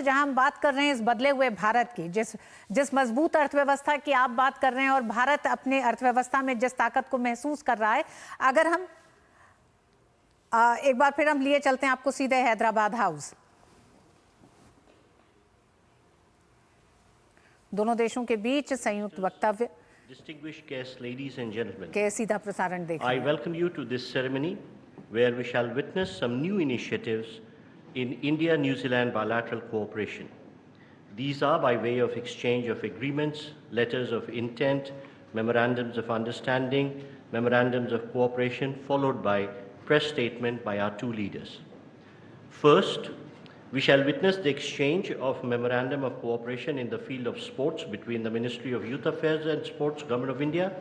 जहां हम बात कर रहे हैं इस बदले हुए भारत की, जिस मजबूत अर्थव्यवस्था की आप बात कर रहे हैं और भारत अपने अर्थव्यवस्था में जिस ताकत को महसूस कर रहा है, अगर हम एक बार फिर हम लिए चलते हैं आपको सीधे हैदराबाद हाउस। दोनों देशों के बीच संयुक्त वक्तव्य Distinguished guests, ladies and gentlemen, के सीधा प्रसारण देख रहे I हैं। welcome you to this ceremony where we shall witness some new initiatives in India-New Zealand bilateral cooperation. These are by way of exchange of agreements, letters of intent, memorandums of understanding, memorandums of cooperation, followed by press statement by our two leaders. First, we shall witness the exchange of memorandum of cooperation in the field of sports between the Ministry of Youth Affairs and Sports, Government of India,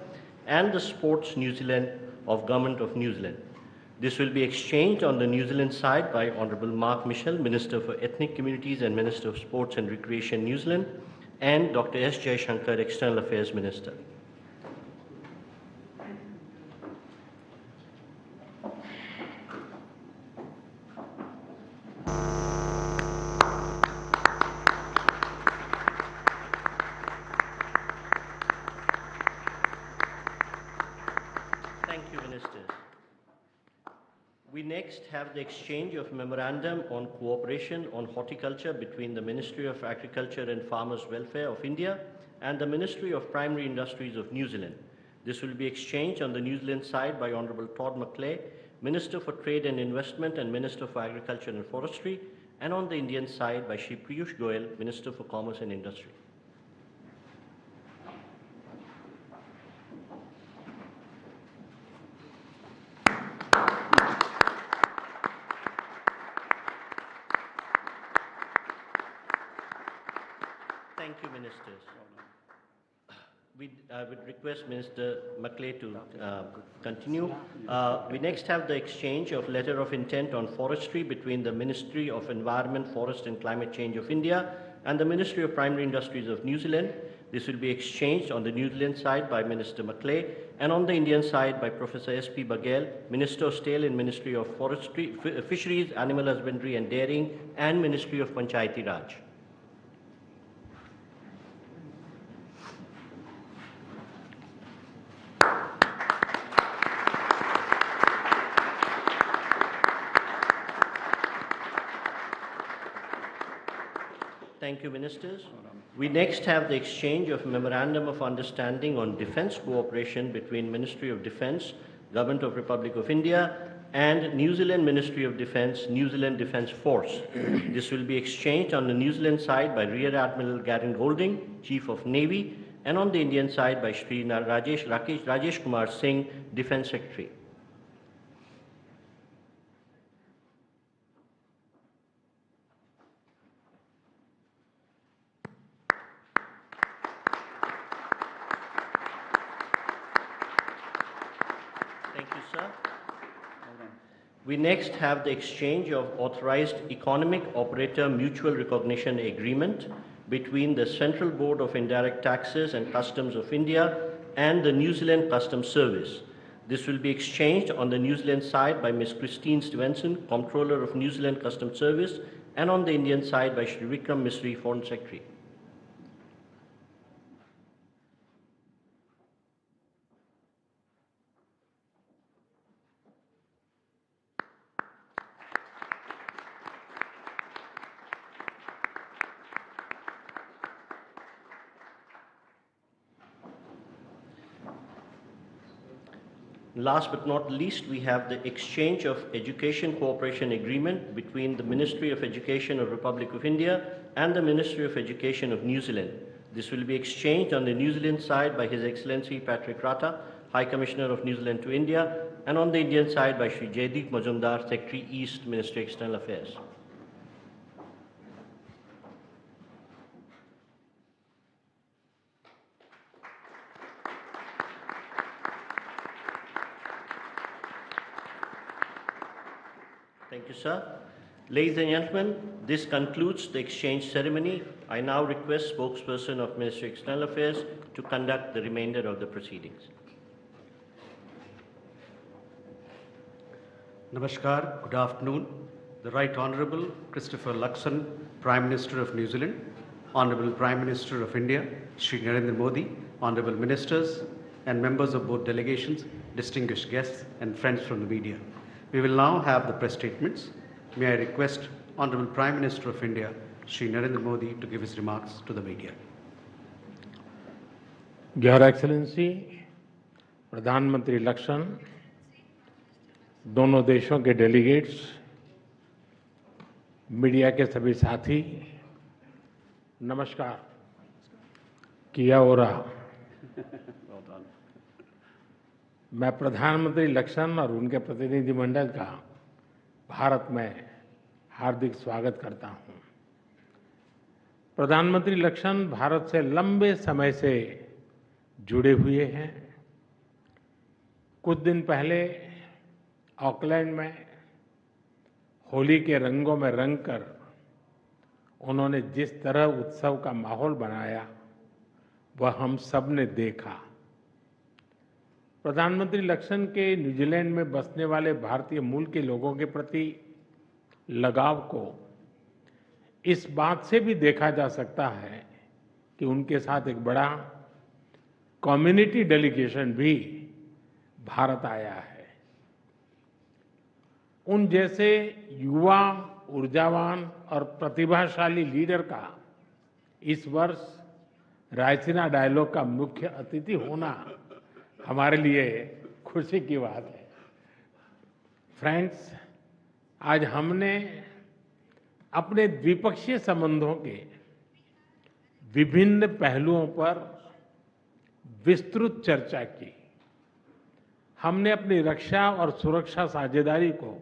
and the Sports New Zealand of Government of New Zealand. This will be exchanged on the New Zealand side by Honourable Mark Michel, Minister for Ethnic Communities and Minister of Sports and Recreation, New Zealand, and Dr. S. Jaishankar, External Affairs Minister. Thank you, Ministers. We next have the exchange of memorandum on cooperation on horticulture between the Ministry of Agriculture and Farmers Welfare of India and the Ministry of Primary Industries of New Zealand. This will be exchanged on the New Zealand side by Honourable Todd McClay, Minister for Trade and Investment and Minister for Agriculture and Forestry, and on the Indian side by Shri Piyush Goyal, Minister for Commerce and Industry. Thank you, Ministers. I would request Minister McClay to continue. We next have the exchange of letter of intent on forestry between the Ministry of Environment, Forest and Climate Change of India and the Ministry of Primary Industries of New Zealand. This will be exchanged on the New Zealand side by Minister McClay and on the Indian side by Professor S.P. Baghel, Minister of Steel in Ministry of Forestry, Fisheries, Animal Husbandry and Dairying and Ministry of Panchayati Raj. Thank you, Ministers. We next have the exchange of Memorandum of Understanding on Defence Cooperation between Ministry of Defence, Government of Republic of India, and New Zealand Ministry of Defence, New Zealand Defence Force. This will be exchanged on the New Zealand side by Rear Admiral Garen Golding, Chief of Navy, and on the Indian side by Shri Rajesh Kumar Singh, Defence Secretary. Thank you, sir. We next have the exchange of authorized economic operator mutual recognition agreement between the Central Board of Indirect Taxes and Customs of India and the New Zealand Customs Service. This will be exchanged on the New Zealand side by Ms. Christine Stevenson, Comptroller of New Zealand Customs Service, and on the Indian side by Shri Vikram Misri, Foreign Secretary. Last but not least, we have the exchange of education cooperation agreement between the Ministry of Education of Republic of India and the Ministry of Education of New Zealand. This will be exchanged on the New Zealand side by His Excellency Patrick Rata, High Commissioner of New Zealand to India, and on the Indian side by Shri Jaideep Majumdar, Secretary East, Ministry of External Affairs. Thank you, sir. Ladies and gentlemen, this concludes the exchange ceremony. I now request spokesperson of Ministry of External Affairs to conduct the remainder of the proceedings. Namaskar, good afternoon. The Right Honourable Christopher Luxon, Prime Minister of New Zealand, Honorable Prime Minister of India, Shri Narendra Modi, Honorable Ministers and members of both delegations, distinguished guests and friends from the media. We will now have the press statements. May I request Honorable Prime Minister of India, Shri Narendra Modi, to give his remarks to the media. Your Excellency, प्रधानमंत्री लक्ष्मण, दोनों देशों के delegates, media के सभी साथी, नमस्कार। किया हो रहा। मैं प्रधानमंत्री लक्ष्मण और उनके प्रतिनिधिमंडल का भारत में हार्दिक स्वागत करता हूं। प्रधानमंत्री लक्ष्मण भारत से लंबे समय से जुड़े हुए हैं। कुछ दिन पहले ऑकलैंड में होली के रंगों में रंगकर उन्होंने जिस तरह उत्सव का माहौल बनाया, वह हम सब ने देखा। प्रधानमंत्री लक्ष्मण के न्यूजीलैंड में बसने वाले भारतीय मूल के लोगों के प्रति लगाव को इस बात से भी देखा जा सकता है कि उनके साथ एक बड़ा कम्युनिटी डेलीगेशन भी भारत आया है। उन जैसे युवा, ऊर्जावान और प्रतिभाशाली लीडर का इस वर्ष रायसीना डायलॉग का मुख्य अतिथि होना हमारे लिए खुशी की बात है। फ्रेंड्स, आज हमने अपने द्विपक्षीय संबंधों के विभिन्न पहलुओं पर विस्तृत चर्चा की। हमने अपनी रक्षा और सुरक्षा साझेदारी को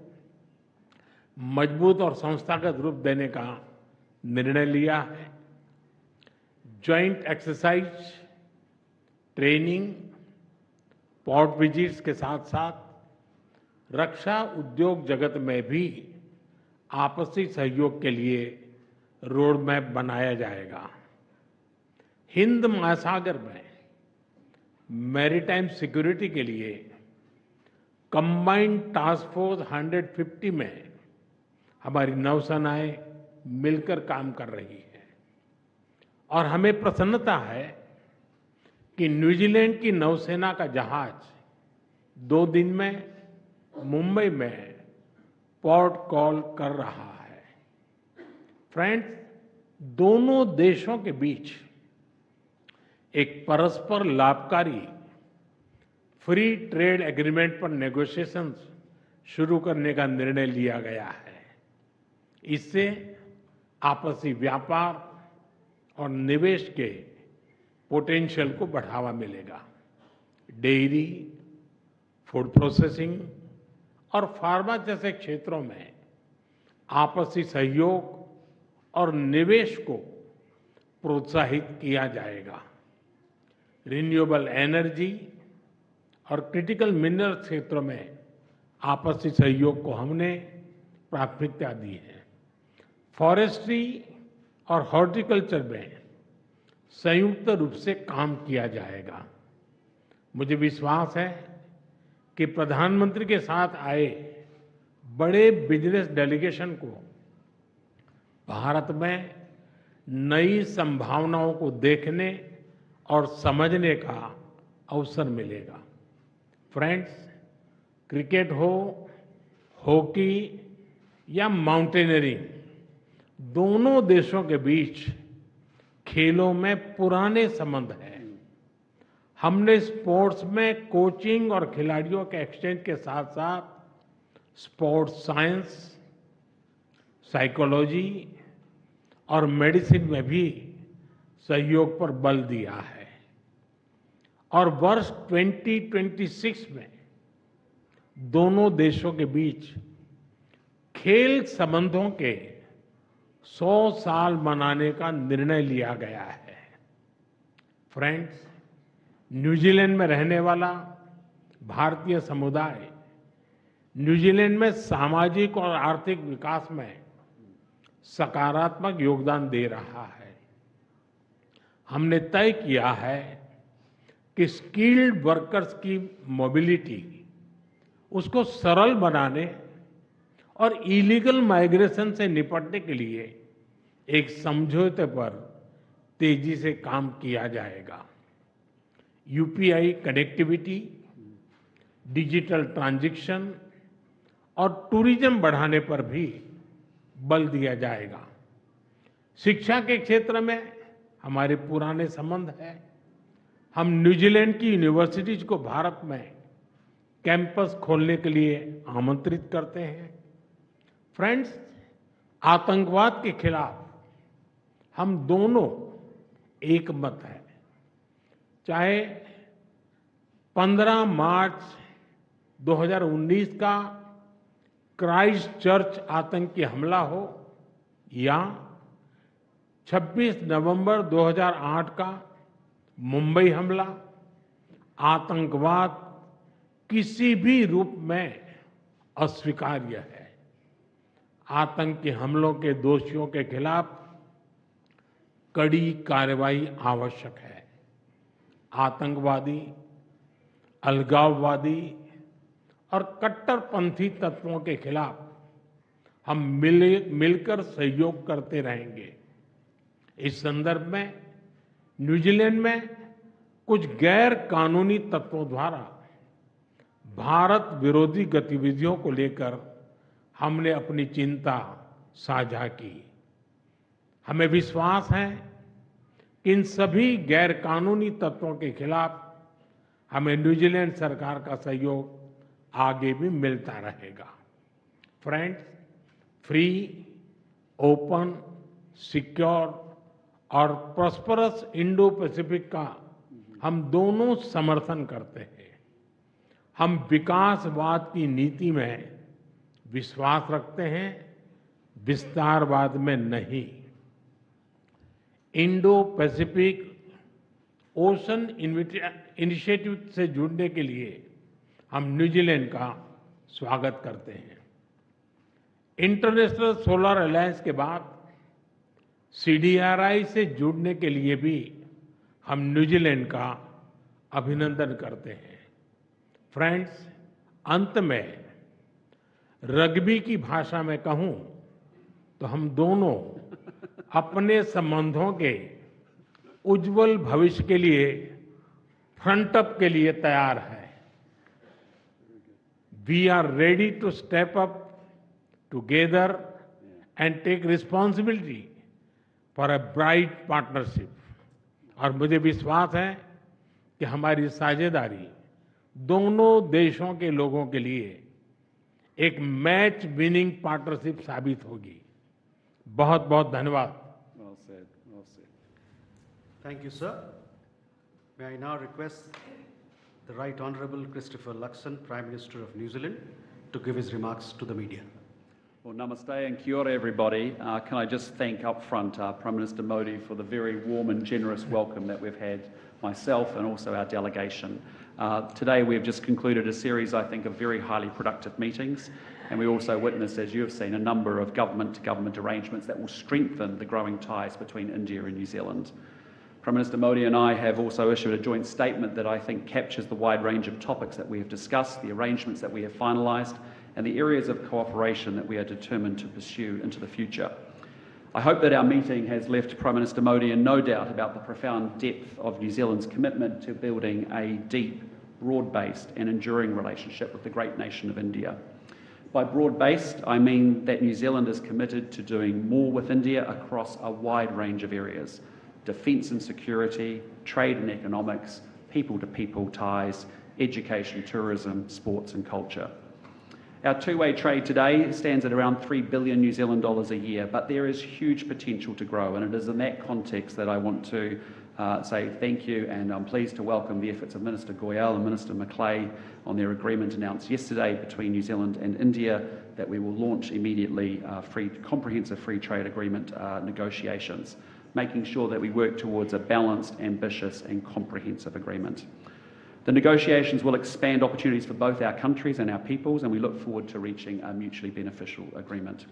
मजबूत और संस्थागत रूप देने का निर्णय लिया है। Joint exercise, training, port visits के साथ साथ रक्षा उद्योग जगत में भी आपसी सहयोग के लिए रोड मैप बनाया जाएगा। हिंद महासागर में मैरीटाइम सिक्योरिटी के लिए कंबाइंड टास्क फोर्स 150 में हमारी नौसेनाएं मिलकर काम कर रही है और हमें प्रसन्नता है कि न्यूजीलैंड की नौसेना का जहाज 2 दिन में मुंबई में पोर्ट कॉल कर रहा है। फ्रेंड्स, दोनों देशों के बीच एक परस्पर लाभकारी फ्री ट्रेड एग्रीमेंट पर नेगोशिएशंस शुरू करने का निर्णय लिया गया है। इससे आपसी व्यापार और निवेश के पोटेंशियल को बढ़ावा मिलेगा। डेयरी, फूड प्रोसेसिंग और फार्मा जैसे क्षेत्रों में आपसी सहयोग और निवेश को प्रोत्साहित किया जाएगा। रिन्यूएबल एनर्जी और क्रिटिकल मिनरल क्षेत्रों में आपसी सहयोग को हमने प्राथमिकता दी है। फॉरेस्ट्री और हॉर्टिकल्चर में संयुक्त रूप से काम किया जाएगा। मुझे विश्वास है कि प्रधानमंत्री के साथ आए बड़े बिजनेस डेलीगेशन को भारत में नई संभावनाओं को देखने और समझने का अवसर मिलेगा। फ्रेंड्स, क्रिकेट हो, हॉकी या माउंटेनियरिंग, दोनों देशों के बीच खेलों में पुराने संबंध हैं। हमने स्पोर्ट्स में कोचिंग और खिलाड़ियों के एक्सचेंज के साथ साथ स्पोर्ट्स साइंस, साइकोलॉजी और मेडिसिन में भी सहयोग पर बल दिया है और वर्ष 2026 में दोनों देशों के बीच खेल संबंधों के 100 साल मनाने का निर्णय लिया गया है। फ्रेंड्स, न्यूजीलैंड में रहने वाला भारतीय समुदाय न्यूजीलैंड में सामाजिक और आर्थिक विकास में सकारात्मक योगदान दे रहा है। हमने तय किया है कि स्किल्ड वर्कर्स की मोबिलिटी, उसको सरल बनाने और इलीगल माइग्रेशन से निपटने के लिए एक समझौते पर तेजी से काम किया जाएगा। यूपीआई कनेक्टिविटी, डिजिटल ट्रांजैक्शन और टूरिज्म बढ़ाने पर भी बल दिया जाएगा। शिक्षा के क्षेत्र में हमारे पुराने संबंध हैं। हम न्यूजीलैंड की यूनिवर्सिटीज को भारत में कैंपस खोलने के लिए आमंत्रित करते हैं। फ्रेंड्स, आतंकवाद के खिलाफ हम दोनों एक मत हैं। चाहे 15 मार्च 2019 का क्राइस्ट चर्च आतंकी हमला हो या 26 नवंबर 2008 का मुंबई हमला, आतंकवाद किसी भी रूप में अस्वीकार्य है। आतंकी हमलों के दोषियों के खिलाफ कड़ी कार्रवाई आवश्यक है। आतंकवादी, अलगाववादी और कट्टरपंथी तत्वों के खिलाफ हम मिलकर सहयोग करते रहेंगे। इस संदर्भ में न्यूजीलैंड में कुछ गैर कानूनी तत्वों द्वारा भारत विरोधी गतिविधियों को लेकर हमने अपनी चिंता साझा की। हमें विश्वास है कि इन सभी गैर कानूनी तत्वों के खिलाफ हमें न्यूजीलैंड सरकार का सहयोग आगे भी मिलता रहेगा। फ्रेंड्स, फ्री, ओपन, सिक्योर और प्रॉस्परस इंडो पैसिफिक का हम दोनों समर्थन करते हैं। हम विकासवाद की नीति में विश्वास रखते हैं, विस्तारवाद में नहीं। इंडो पैसिफिक ओशन इनिशिएटिव से जुड़ने के लिए हम न्यूजीलैंड का स्वागत करते हैं। इंटरनेशनल सोलर अलायंस के बाद CDRI से जुड़ने के लिए भी हम न्यूजीलैंड का अभिनंदन करते हैं। फ्रेंड्स, अंत में रग्बी की भाषा में कहूं तो हम दोनों अपने संबंधों के उज्जवल भविष्य के लिए फ्रंट अप के लिए तैयार हैं। We are ready to step up together and take responsibility for a bright partnership. और मुझे विश्वास है कि हमारी साझेदारी दोनों देशों के लोगों के लिए एक मैच विनिंग पार्टनरशिप साबित होगी। बहुत बहुत धन्यवाद। Well said, well said. Thank you, sir. May I now request the Right Honourable Christopher Luxon, Prime Minister of New Zealand, to give his remarks to the media. Well, namaste and kia ora, everybody. Can I just thank up front Prime Minister Modi for the very warm and generous welcome that we've had, myself and also our delegation. Today we've just concluded a series, I think, of very highly productive meetings, and we also witnessed, as you have seen, a number of government-to-government arrangements that will strengthen the growing ties between India and New Zealand. Prime Minister Modi and I have also issued a joint statement that I think captures the wide range of topics that we have discussed, the arrangements that we have finalised, and the areas of cooperation that we are determined to pursue into the future. I hope that our meeting has left Prime Minister Modi in no doubt about the profound depth of New Zealand's commitment to building a deep, broad-based and enduring relationship with the great nation of India. By broad-based, I mean that New Zealand is committed to doing more with India across a wide range of areas: defence and security, trade and economics, people-to-people ties, education, tourism, sports and culture. Our two-way trade today stands at around $3 billion New Zealand dollars a year, but there is huge potential to grow, and it is in that context that I want to say thank you, and I'm pleased to welcome the efforts of Minister Goyal and Minister Macleay on their agreement announced yesterday between New Zealand and India that we will launch immediately comprehensive free trade agreement negotiations, making sure that we work towards a balanced, ambitious and comprehensive agreement. The negotiations will expand opportunities for both our countries and our peoples, and we look forward to reaching a mutually beneficial agreement.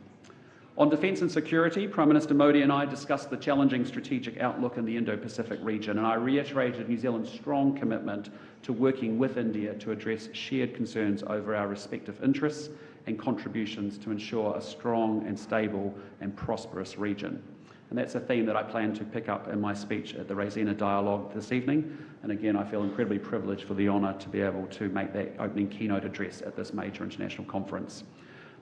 On defence and security, Prime Minister Modi and I discussed the challenging strategic outlook in the Indo-Pacific region, and I reiterated New Zealand's strong commitment to working with India to address shared concerns over our respective interests and contributions to ensure a strong and stable and prosperous region. And that's a theme that I plan to pick up in my speech at the Raisina Dialogue this evening. And again, I feel incredibly privileged for the honour to be able to make that opening keynote address at this major international conference.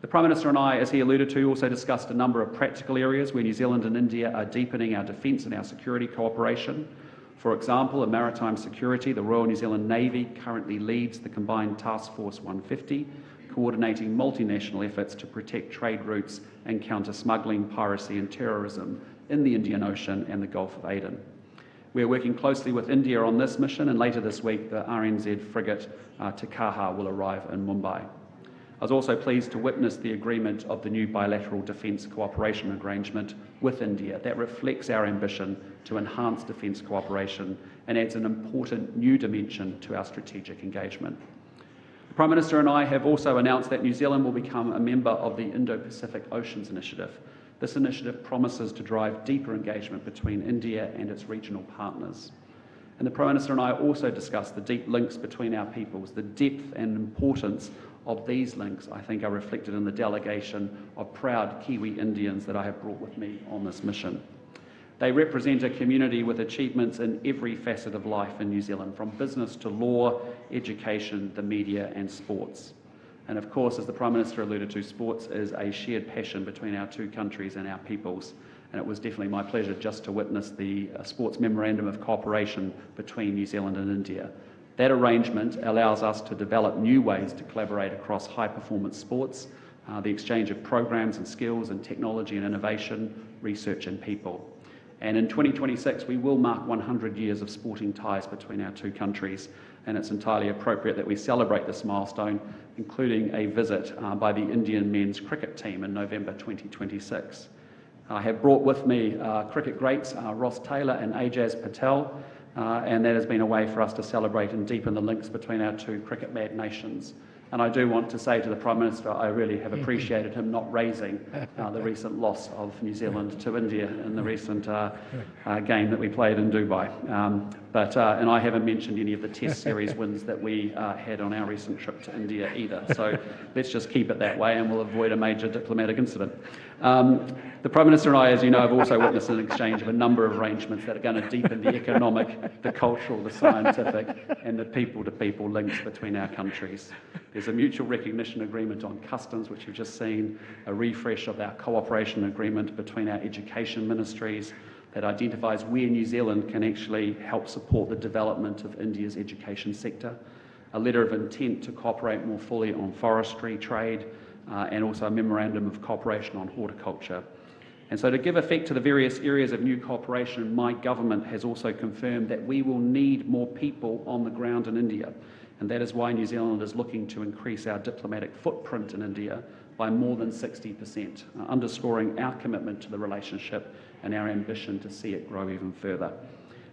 The Prime Minister and I, as he alluded to, also discussed a number of practical areas where New Zealand and India are deepening our defence and our security cooperation. For example, in maritime security, the Royal New Zealand Navy currently leads the Combined Task Force 150, coordinating multinational efforts to protect trade routes and counter smuggling, piracy and terrorism in the Indian Ocean and the Gulf of Aden. We are working closely with India on this mission, and later this week the RNZ frigate Te Kaha will arrive in Mumbai. I was also pleased to witness the agreement of the new bilateral defence cooperation arrangement with India that reflects our ambition to enhance defence cooperation and adds an important new dimension to our strategic engagement. The Prime Minister and I have also announced that New Zealand will become a member of the Indo-Pacific Oceans Initiative. This initiative promises to drive deeper engagement between India and its regional partners. And the Prime Minister and I also discussed the deep links between our peoples. The depth and importance of these links, I think, are reflected in the delegation of proud Kiwi Indians that I have brought with me on this mission. They represent a community with achievements in every facet of life in New Zealand, from business to law, education, the media and sports. And of course, as the Prime Minister alluded to, sports is a shared passion between our two countries and our peoples. And it was definitely my pleasure just to witness the Sports Memorandum of Cooperation between New Zealand and India. That arrangement allows us to develop new ways to collaborate across high-performance sports, the exchange of programs and skills and technology and innovation, research and people. And in 2026, we will mark 100 years of sporting ties between our two countries, and it's entirely appropriate that we celebrate this milestone, including a visit by the Indian men's cricket team in November 2026. I have brought with me cricket greats Ross Taylor and Ajaz Patel, and that has been a way for us to celebrate and deepen the links between our two cricket-mad nations. And I do want to say to the Prime Minister, I really have appreciated him not raising the recent loss of New Zealand to India in the recent game that we played in Dubai. And I haven't mentioned any of the Test series wins that we had on our recent trip to India either. So let's just keep it that way and we'll avoid a major diplomatic incident. The Prime Minister and I, as you know, have also witnessed an exchange of a number of arrangements that are going to deepen the economic, the cultural, the scientific and the people-to-people links between our countries. There's a mutual recognition agreement on customs, which you've just seen, a refresh of our cooperation agreement between our education ministries that identifies where New Zealand can actually help support the development of India's education sector, a letter of intent to cooperate more fully on forestry, trade, and also a memorandum of cooperation on horticulture. And so to give effect to the various areas of new cooperation, my government has also confirmed that we will need more people on the ground in India. And that is why New Zealand is looking to increase our diplomatic footprint in India by more than 60%, underscoring our commitment to the relationship and our ambition to see it grow even further.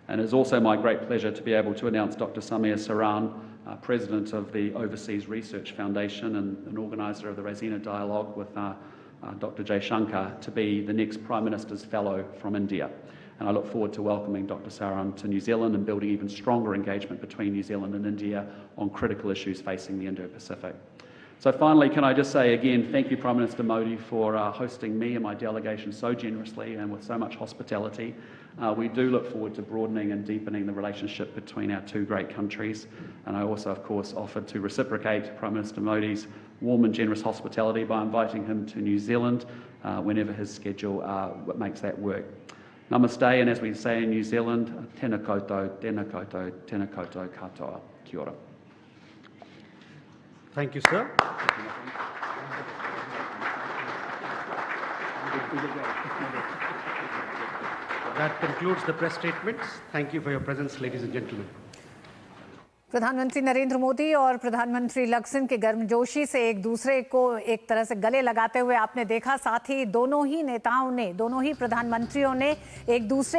And it is also my great pleasure to be able to announce Dr. Samir Saran, President of the Overseas Research Foundation and an organiser of the Raisina Dialogue with Dr. Jay Shankar, to be the next Prime Minister's Fellow from India. And I look forward to welcoming Dr. Saran to New Zealand and building even stronger engagement between New Zealand and India on critical issues facing the Indo-Pacific. So finally, can I just say again, thank you, Prime Minister Modi, for hosting me and my delegation so generously and with so much hospitality. We do look forward to broadening and deepening the relationship between our two great countries. And I also, of course, offered to reciprocate Prime Minister Modi's warm and generous hospitality by inviting him to New Zealand whenever his schedule makes that work. Namaste, and as we say in New Zealand, tēnā koutou, tēnā koutou, tēnā koutou katoa. Kia ora. Thank you, sir. That concludes the press statements. Thank you for your presence, ladies and gentlemen. प्रधानमंत्री नरेंद्र मोदी और प्रधानमंत्री Luxon के गर्मजोशी से एक दूसरे को एक तरह से गले लगाते हुए आपने देखा। साथ ही दोनों ही नेताओं ने, दोनों ही प्रधानमंत्रियों ने एक दूसरे